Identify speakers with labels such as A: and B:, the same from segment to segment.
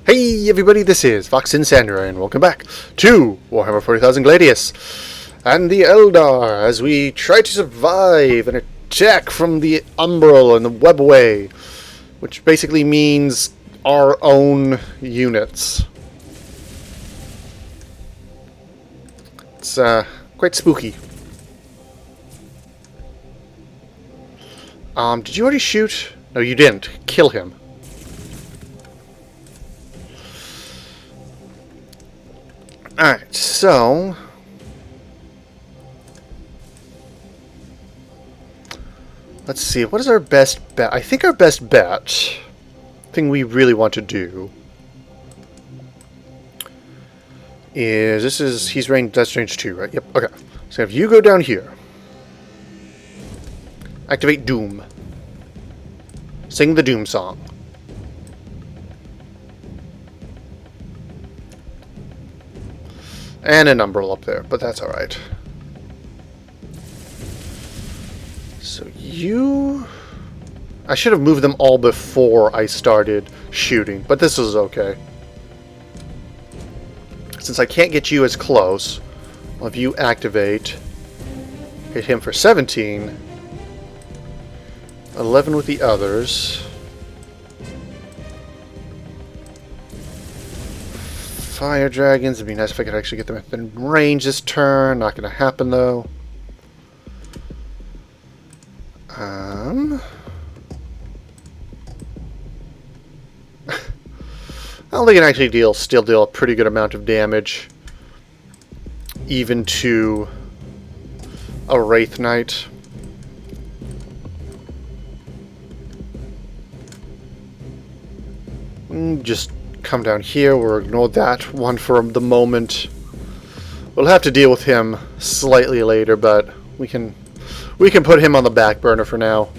A: Hey everybody, this is Fox and Sandra, and welcome back to Warhammer 40,000 Gladius and the Eldar as we try to survive an attack from the Umbral and the Webway, which basically means our own units. It's quite spooky. Did you already shoot? No, you didn't. Kill him. Alright, so let's see, what is our best bet? I think our best bet, thing we really want to do, is he's range, that's range 2, right? Yep, okay. So if you go down here, activate Doom. Sing the Doom song. And an Umbral up there, but that's alright. So you... I should have moved them all before I started shooting, but this is okay. Since I can't get you as close, I'll have you activate. Hit him for 17. 11 with the others. Fire dragons. It'd be nice if I could actually get them in range this turn. Not going to happen though. I don't think it can actually still deal a pretty good amount of damage, even to a Wraith Knight. Just come down here. We'll ignore that one for the moment. We'll have to deal with him slightly later, but we can put him on the back burner for now.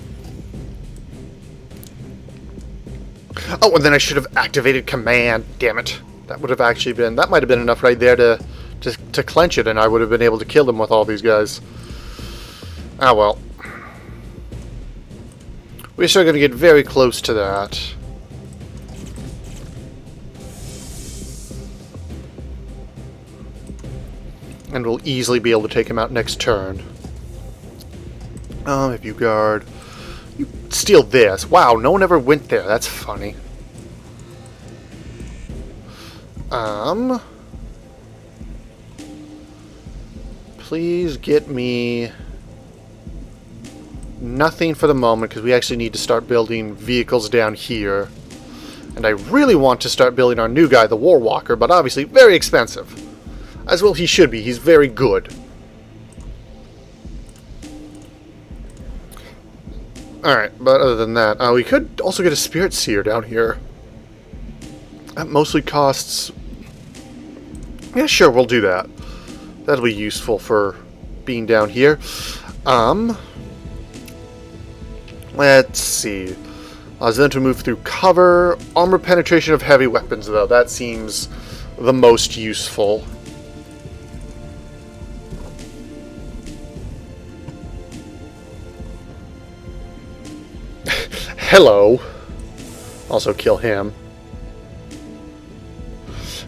A: Oh, and then I should have activated command. Damn it. That would have actually been... That might have been enough right there to clench it, and I would have been able to kill them with all these guys. Ah, well. We're still going to get very close to that. And we'll easily be able to take him out next turn. If you guard... You steal this. Wow, no one ever went there. That's funny. Please get me... Nothing for the moment, because we actually need to start building vehicles down here. And I really want to start building our new guy, the Warwalker, but obviously very expensive. As well he should be. He's very good. Alright, but other than that, we could also get a Spirit Seer down here. That mostly costs... Yeah, sure, we'll do that. That'll be useful for being down here. Let's see. Then to move through cover. Armor penetration of heavy weapons, though. That seems the most useful. Hello. Also kill him.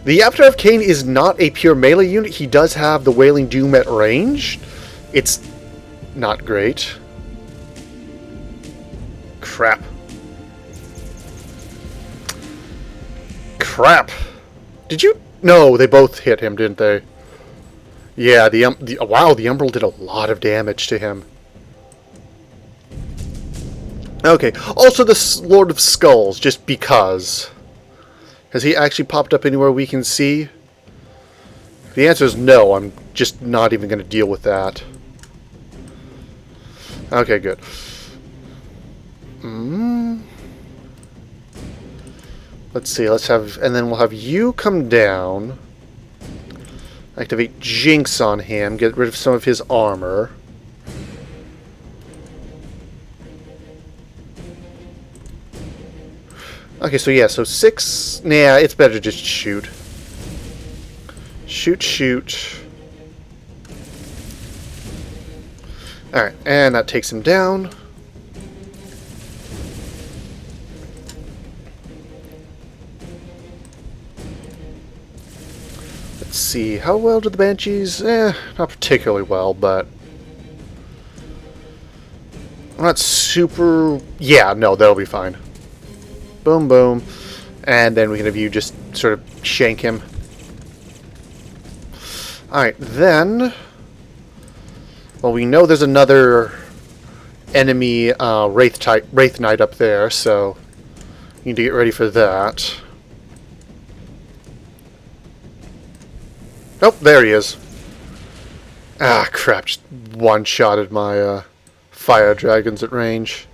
A: The Avatar of Cain is not a pure melee unit. He does have the Wailing Doom at range. It's not great. Crap. Crap. Did you... No, they both hit him, didn't they? Yeah, wow, the Umbral did a lot of damage to him. Okay, also the Lord of Skulls, just because. Has he actually popped up anywhere we can see? The answer is no, I'm just not even going to deal with that. Okay, good. Let's see, and then we'll have you come down. Activate Jinx on him, get rid of some of his armor. Okay, so yeah, so 6... Nah, it's better to just shoot. Shoot. Alright, and that takes him down. Let's see, how well do the Banshees? Not particularly well, but I'm not super... Yeah, no, that'll be fine. Boom, boom. And then we can have you just sort of shank him. Alright, then... Well, we know there's another enemy Wraith Knight up there, so we need to get ready for that. Oh, there he is. Ah, crap. Just one-shotted my fire dragons at range.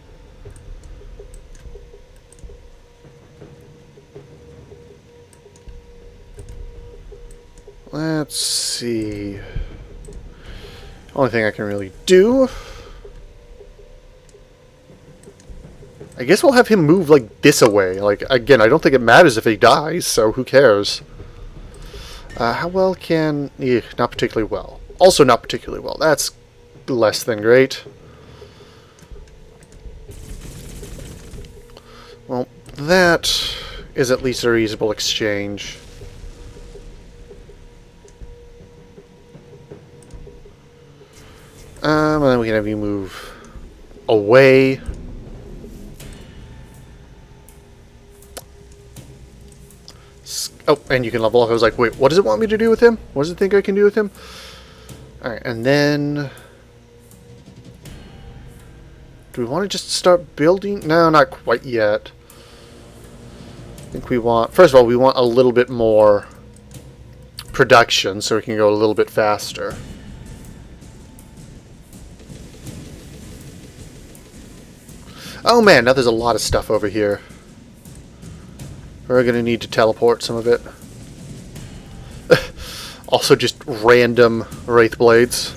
A: Let's see. Only thing I can really do... I guess we'll have him move, like, this away. Like, again, I don't think it matters if he dies, so who cares? How well can... not particularly well. Also not particularly well. That's less than great. Well, that is at least a reasonable exchange. And then we can have you move away. Oh, and you can level up. I was like, wait, what does it want me to do with him? What does it think I can do with him? Alright, and then... Do we want to just start building? No, not quite yet. I think we want... First of all, we want a little bit more production so we can go a little bit faster. Oh man, now there's a lot of stuff over here. We're going to need to teleport some of it. Also just random Wraith Blades.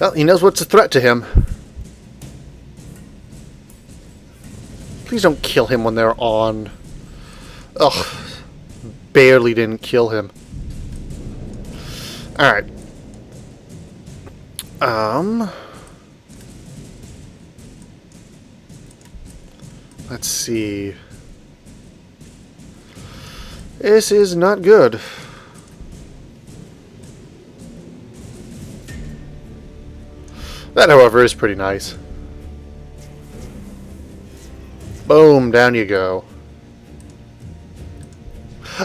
A: Well, he knows what's a threat to him. Please don't kill him when they're on. Ugh. Barely didn't kill him. Alright. Let's see. This is not good. That, however, is pretty nice. Boom, down you go.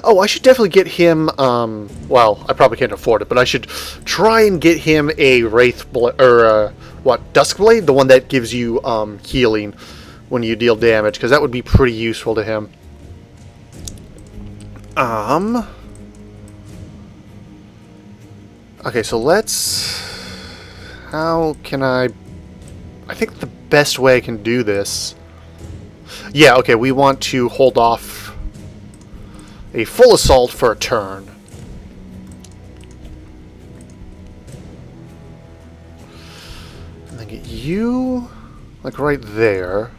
A: Oh, I should definitely get him, well, I probably can't afford it, but I should try and get him a Wraith Blade, or, Dusk Blade? The one that gives you, healing when you deal damage, because that would be pretty useful to him. Okay, so let's... How can I think the best way I can do this... Yeah, okay, we want to hold off a full assault for a turn. And then get you, like, right there.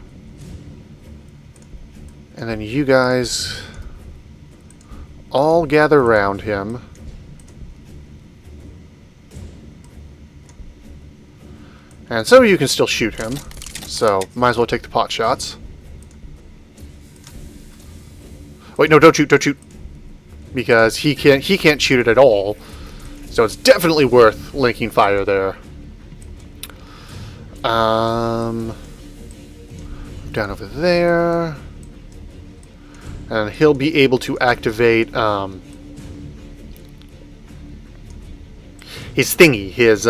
A: And then you guys all gather around him. And so you can still shoot him. So, might as well take the pot shots. Wait, no, don't shoot, don't shoot. Because he can't shoot it at all. So it's definitely worth linking fire there. Down over there. And he'll be able to activate his thingy, his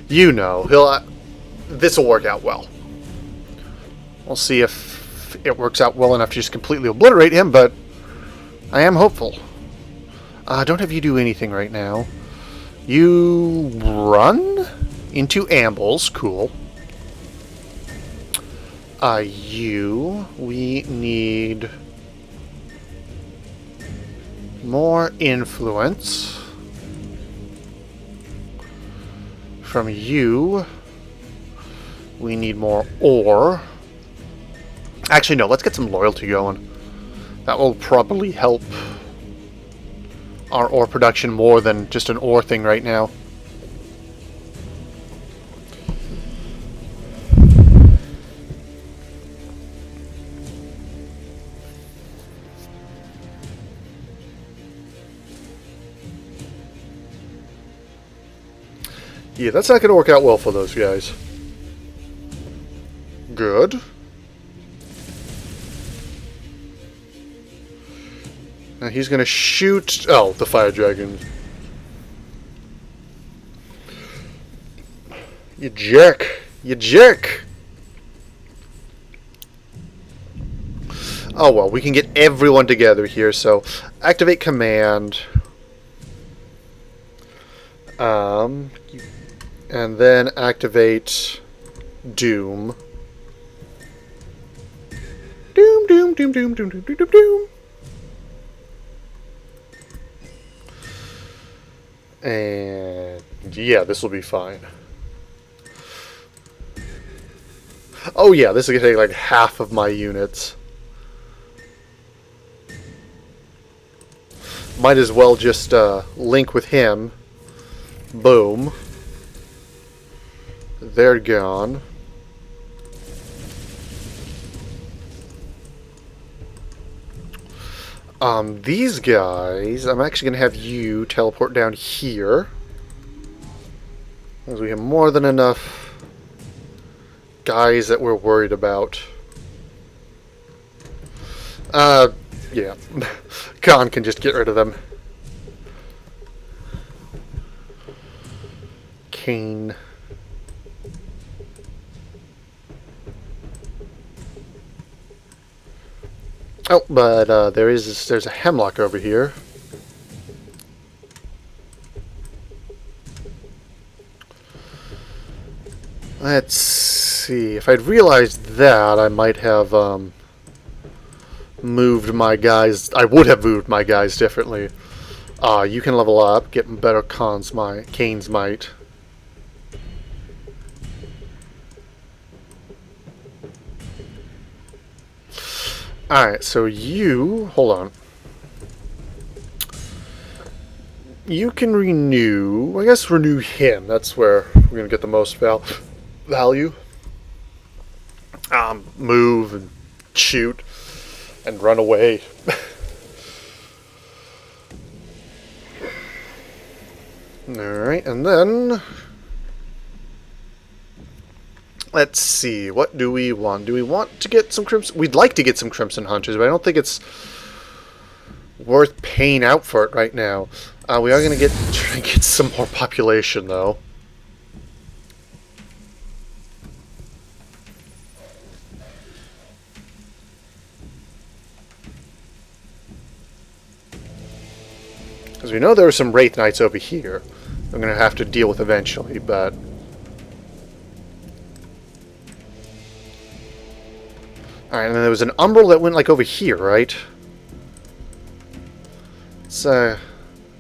A: you know, he'll this will work out well. We'll see if it works out well enough to just completely obliterate him, but I am hopeful. Don't have you do anything right now. You run into ambles, cool. We need more influence from you. We need more ore. Actually, no, let's get some loyalty going. That will probably help our ore production more than just an ore thing right now. Yeah, that's not going to work out well for those guys. Good. Now he's going to shoot... Oh, the fire dragon. You jerk. You jerk. Oh, well, we can get everyone together here, so activate command. And then activate Doom. Doom, doom, doom, doom, doom, doom, doom, doom, doom. And yeah, this will be fine. Oh yeah, this is gonna take like half of my units. Might as well just link with him. Boom. They're gone. These guys, I'm actually going to have you teleport down here. Because we have more than enough guys that we're worried about. Yeah. Khan can just get rid of them. Kane. Oh, but there's a hemlock over here. Let's see. If I'd realized that, I might have moved my guys. I would have moved my guys differently. You can level up, get better Kane's might. Alright, so you... Hold on. You can renew... I guess renew him. That's where we're going to get the most value. Move and shoot and run away. Alright, and then... Let's see, what do we want? Do we want to get some Crimson? We'd like to get some Crimson Hunters, but I don't think it's worth paying out for it right now. We are going to try and get some more population, though. Because we know there are some Wraith Knights over here I'm going to have to deal with eventually, but... Alright, and then there was an Umbral that went, like, over here, right? So...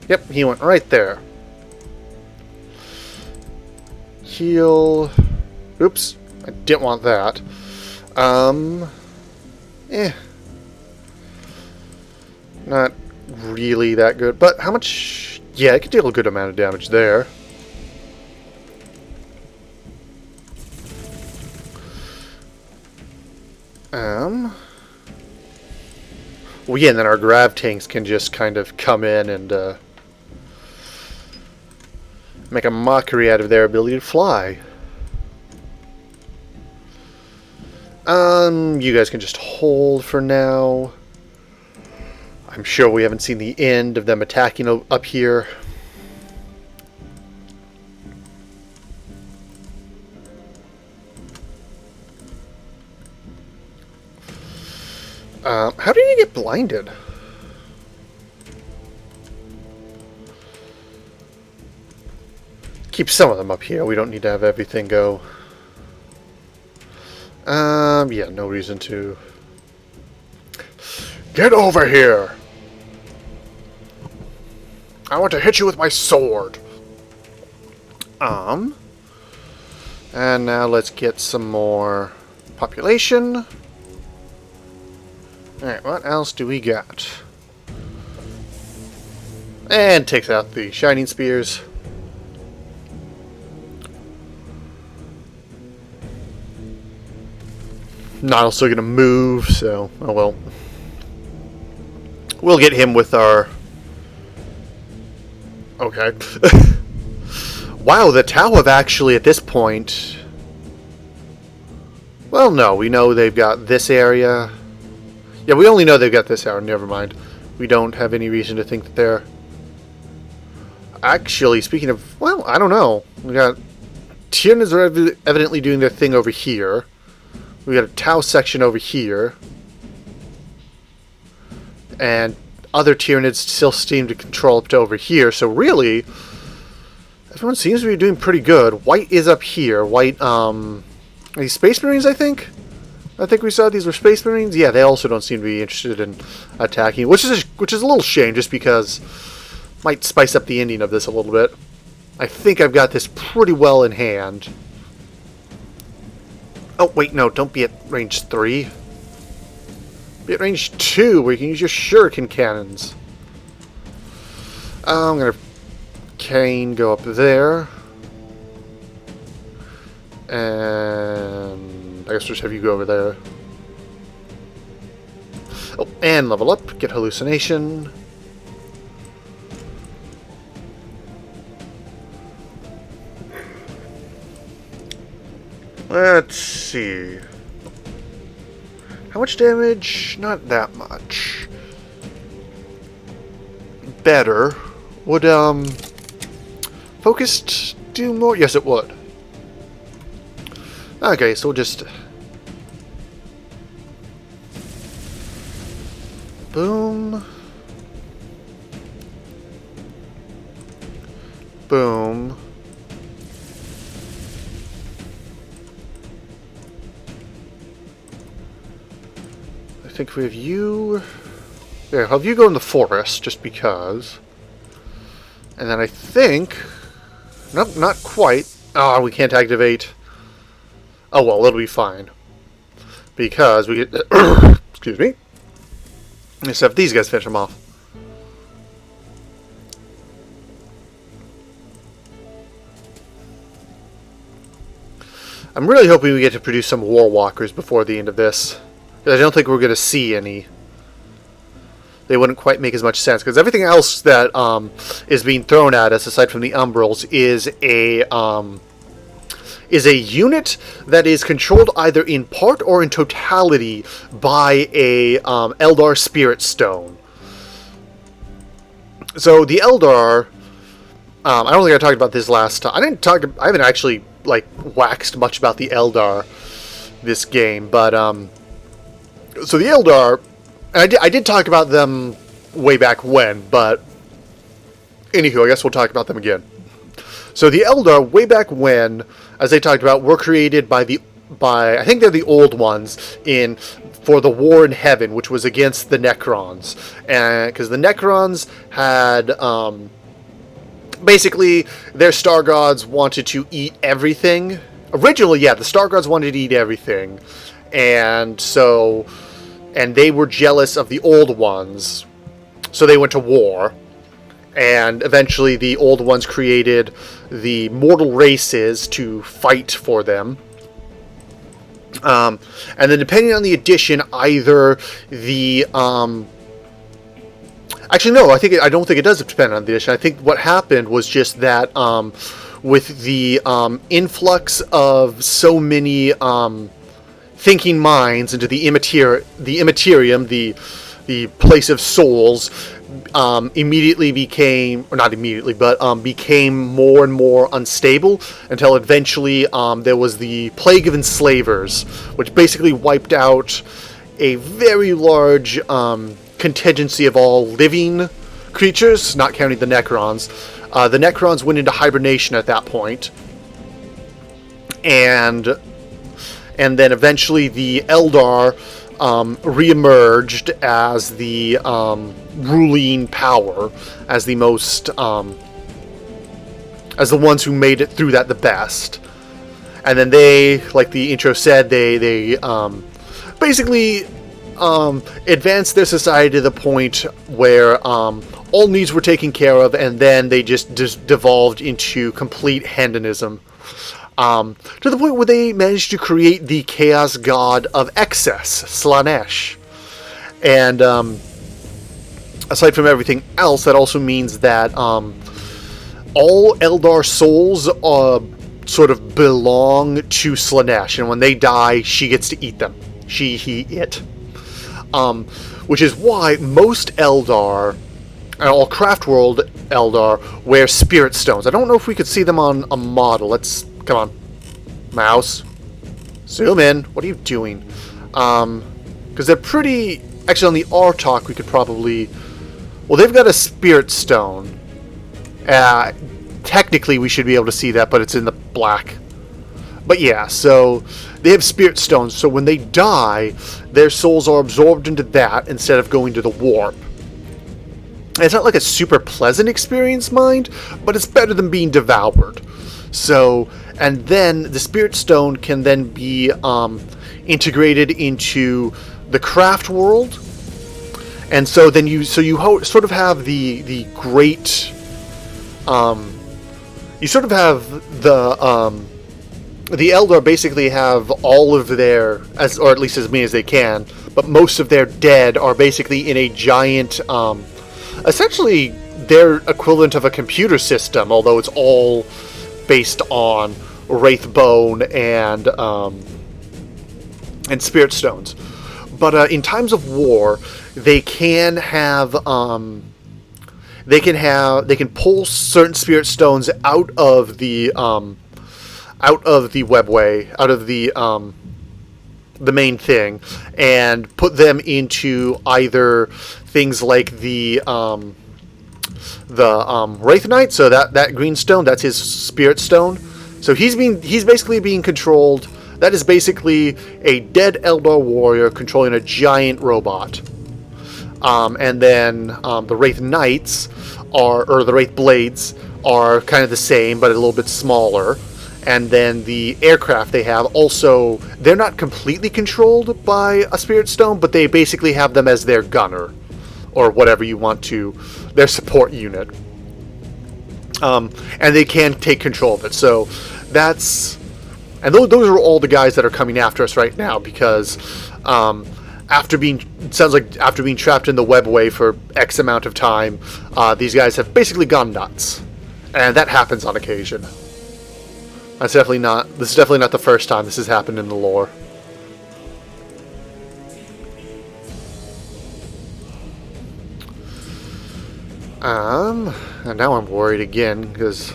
A: Yep, he went right there. Heal... Oops, I didn't want that. Not really that good, but how much... Yeah, it could deal a good amount of damage there. Well, yeah, and then our grav tanks can just kind of come in and make a mockery out of their ability to fly. You guys can just hold for now. I'm sure we haven't seen the end of them attacking up here. How did you get blinded? Keep some of them up here. We don't need to have everything go. Yeah, no reason to. Get over here! I want to hit you with my sword. And now let's get some more population. Alright, what else do we got? And takes out the Shining Spears. Not also gonna move, so, oh well. We'll get him with our... Okay. Wow, the Tau have actually, at this point... Well, no, we know they've got this area. Yeah, we only know they've got this area, never mind. We don't have any reason to think that they're... Actually, speaking of... Well, I don't know. We got... Tyranids are evidently doing their thing over here. We got a Tau section over here. And other Tyranids still seem to control up to over here, so really... Everyone seems to be doing pretty good. White is up here. White, these Space Marines, I think? I think we saw these were Space Marines. Yeah, they also don't seem to be interested in attacking, which is a little shame, just because might spice up the ending of this a little bit. I think I've got this pretty well in hand. Oh, wait, no, don't be at range 3. Be at range 2, where you can use your shuriken cannons. I'm going to Kane go up there. And I guess we'll just have you go over there. Oh, and level up. Get hallucination. Let's see. How much damage? Not that much. Better. Would, Focused do more? Yes, it would. Okay, so we'll just... Boom. Boom. I think we have you... Yeah, have you go in the forest, just because. And then I think... Nope, not quite. Oh, we can't activate... Oh, well, it'll be fine. Because we get... Excuse me. Let's have these guys finish them off. I'm really hoping we get to produce some War Walkers before the end of this. I don't think we're going to see any. They wouldn't quite make as much sense, because everything else that is being thrown at us, aside from the Umbrals, is a unit that is controlled either in part or in totality by a Aeldari Spirit Stone. So the Aeldar, I don't think I talked about this last time. I haven't actually like waxed much about the Aeldar this game, but so the Aeldar, and I did talk about them way back when, but anywho, I guess we'll talk about them again. So the Aeldar, way back when, as they talked about, were created by I think they're the old ones for the War in Heaven, which was against the Necrons, and because the Necrons had basically their Star Gods wanted to eat everything. Originally, yeah, the Star Gods wanted to eat everything, and they were jealous of the old ones, so they went to war. And eventually the old ones created the mortal races to fight for them. And then depending on the edition, either the... Actually, no, I don't think it does depend on the edition. I think what happened was just that with the influx of so many thinking minds into the Immaterium, the place of souls, immediately became, or not immediately, but became more and more unstable until eventually there was the Plague of Enslavers, which basically wiped out a very large contingency of all living creatures, not counting the Necrons. The Necrons went into hibernation at that point, and then eventually the Aeldar re-emerged as the ruling power, as the most, as the ones who made it through that the best. And then they, like the intro said, they basically advanced their society to the point where all needs were taken care of, and then they just devolved into complete hedonism. To the point where they managed to create the chaos god of excess, Slanesh. And aside from everything else, that also means that all Eldar souls sort of belong to Slaanesh, and when they die, she gets to eat them. She, he, it. Which is why most Eldar, all Craftworld Eldar, wear Spirit Stones. I don't know if we could see them on a model. Let's, come on, mouse, zoom in. What are you doing? Because they're pretty, actually on the Artok we could probably, well, they've got a Spirit Stone. Technically we should be able to see that, but it's in the black. But yeah, so they have Spirit Stones, so when they die, their souls are absorbed into that instead of going to the warp. And it's not like a super pleasant experience, mind, but it's better than being devoured. So, and then the Spirit Stone can then be integrated into the craft world. And so then you sort of have the great, you sort of have the Eldar basically have all of their, or at least as many as they can, but most of their dead are basically in a giant, essentially their equivalent of a computer system, although it's all based on Wraithbone and Spirit Stones. But in times of war, they can have, they can pull certain Spirit Stones out of the webway, out of the main thing, and put them into either things like the Wraith Knight. So that green stone, that's his Spirit Stone. So he's basically being controlled. That is basically a dead Eldar warrior controlling a giant robot. And then the Wraith Knights or the Wraith Blades are kind of the same, but a little bit smaller. And then the aircraft they have also, they're not completely controlled by a Spirit Stone, but they basically have them as their gunner, or whatever you want to, their support unit. And they can take control of it. So that's, and those are all the guys that are coming after us right now, because after being trapped in the webway for X amount of time, these guys have basically gone nuts. And that happens on occasion. This is definitely not the first time this has happened in the lore. And now I'm worried again, because...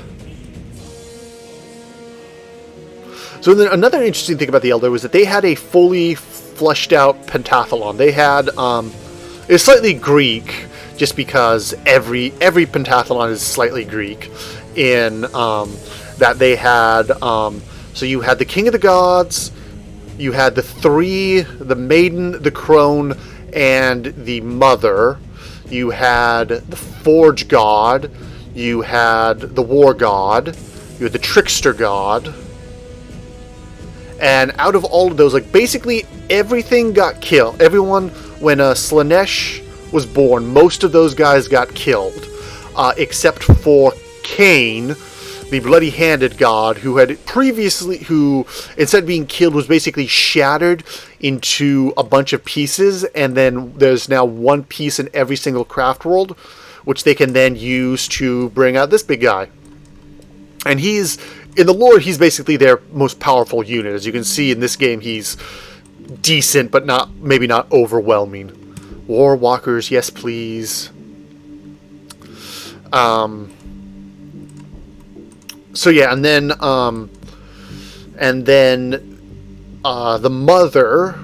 A: So then another interesting thing about the Eldar was that they had a fully fleshed out pentathlon. They had, it's slightly Greek, just because every pentathlon is slightly Greek, in, that they had, so you had the King of the Gods, you had the three, the Maiden, the Crone, and the Mother, you had the Forge God, you had the War God, you had the Trickster God, and out of all of those, like, basically everything got killed. Everyone, when Slaanesh was born, most of those guys got killed, except for Cain, the bloody-handed god, who instead of being killed, was basically shattered into a bunch of pieces, and then there's now one piece in every single craft world, which they can then use to bring out this big guy. And in the lore, he's basically their most powerful unit. As you can see in this game, he's decent, but maybe not overwhelming. War Walkers, yes please. So yeah, and then the mother,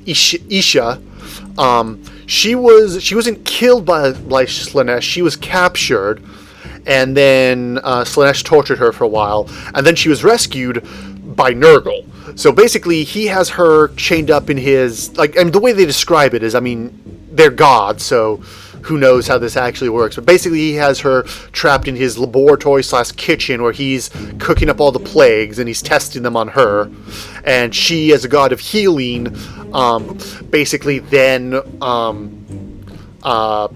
A: Isha, she wasn't killed by Slaanesh. She was captured, and then Slaanesh tortured her for a while, and then she was rescued by Nurgle. So basically, he has her chained up in his, the way they describe it is, they're gods, so who knows how this actually works. But basically, he has her trapped in his laboratory/kitchen where he's cooking up all the plagues, and he's testing them on her. And she, as a god of healing, basically then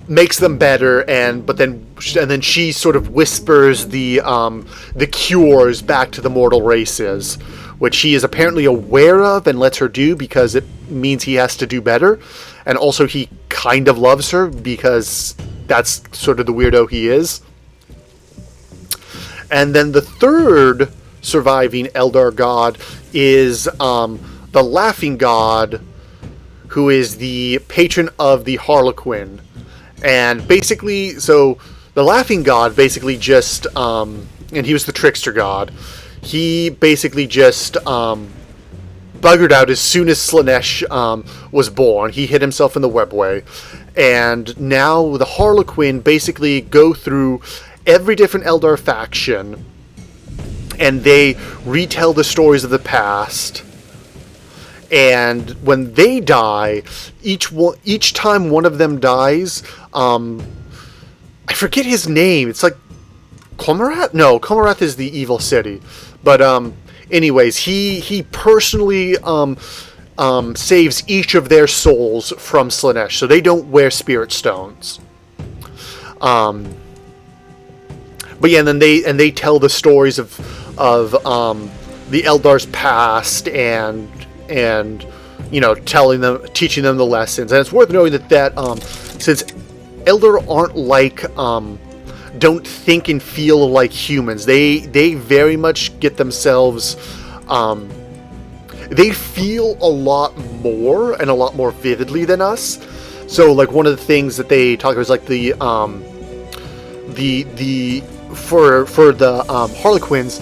A: makes them better, and then she sort of whispers the cures back to the mortal races, which he is apparently aware of and lets her do because it means he has to do better. And also he kind of loves her because that's sort of the weirdo he is. And then the third surviving Eldar god is the Laughing God, who is the patron of the Harlequin. And basically, so the Laughing God basically just, and he was the trickster god, he basically just buggered out as soon as Slaanesh was born. He hid himself in the webway. And now the Harlequin basically go through every different Eldar faction, and they retell the stories of the past. And when they die, each time one of them dies, I forget his name. It's like Komarath? No, Komarath is the evil city. But anyways, he personally saves each of their souls from Slaanesh, so they don't wear spirit stones. But yeah, and then they tell the stories of the Eldar's past, and you know, teaching them the lessons. And it's worth noting that since Eldar aren't like don't think and feel like humans, they very much get themselves they feel a lot more and a lot more vividly than us. So like one of the things that they talk about is like the Harlequins,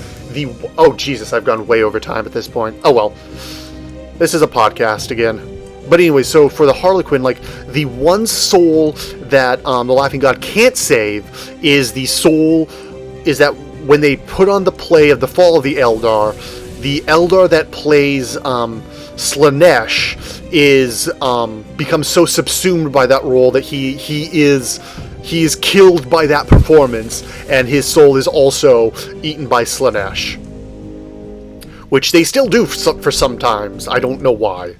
A: oh Jesus, I've gone way over time at this point. Oh well, this is a podcast again. But anyway, so for the Harlequin, like the one soul that the Laughing God can't save is that when they put on the play of the Fall of the Eldar that plays Slaanesh becomes so subsumed by that role that he is killed by that performance, and his soul is also eaten by Slaanesh, which they still do for some times. I don't know why.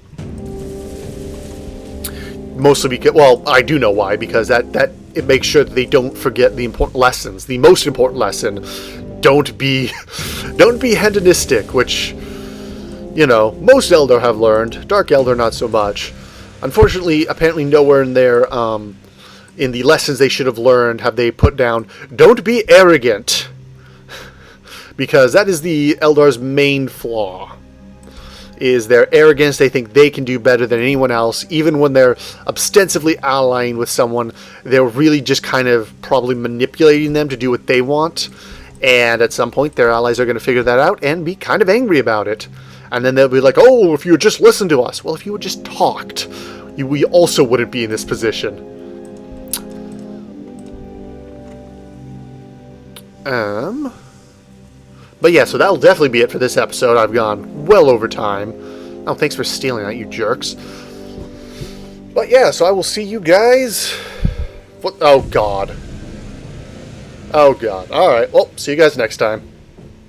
A: Mostly because, well, I do know why, because that it makes sure that they don't forget the important lessons. The most important lesson: don't be hedonistic, which, you know, most Eldar have learned. Dark Eldar not so much. Unfortunately, apparently nowhere in their in the lessons they should have learned have they put down don't be arrogant, because that is the Eldar's main flaw. Is their arrogance. They think they can do better than anyone else. Even when they're ostensibly allying with someone, they're really just kind of probably manipulating them to do what they want. And at some point, their allies are going to figure that out and be kind of angry about it. And then they'll be like, oh, if you would just listen to us. Well, if you would just talked, we also wouldn't be in this position. But yeah, so that'll definitely be it for this episode. I've gone well over time. Oh, thanks for stealing that, you jerks. But yeah, so I will see you guys. Oh, God. Oh, God. Alright, well, see you guys next time.